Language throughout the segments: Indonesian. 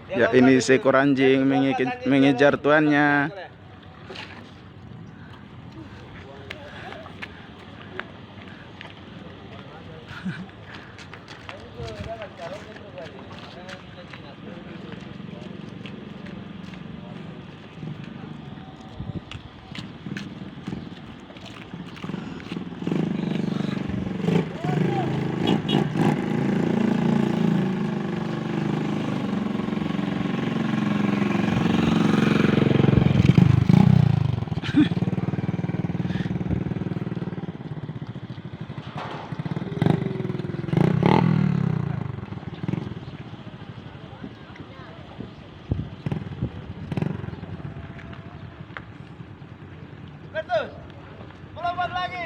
Ya ini seekor anjing mengejar tuannya. Betul. Melompat lagi.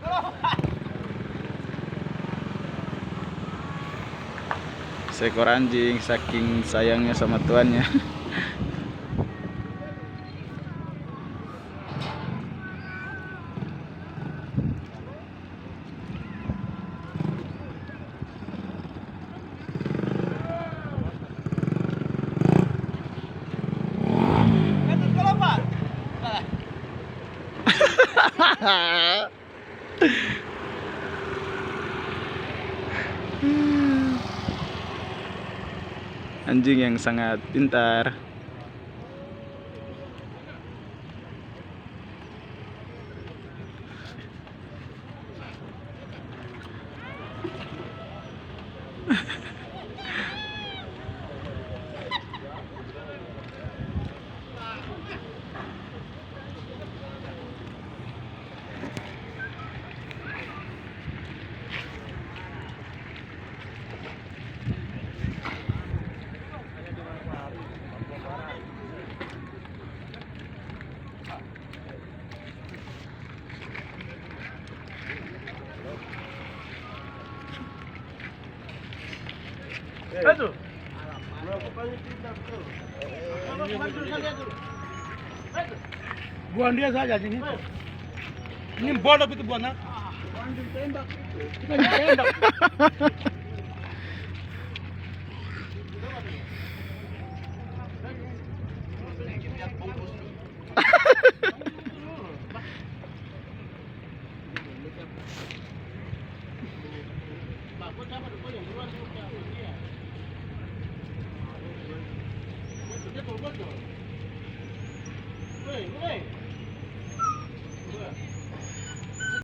Melompat. Seekor anjing saking sayangnya sama tuannya. Betul, melompat. Anjing yang sangat pintar. Betul. Melakukannya kita betul. Betul. Buang dia saja sini. Ini bodoh itu buang. Anjing tembak. Tembak. Woi, woi.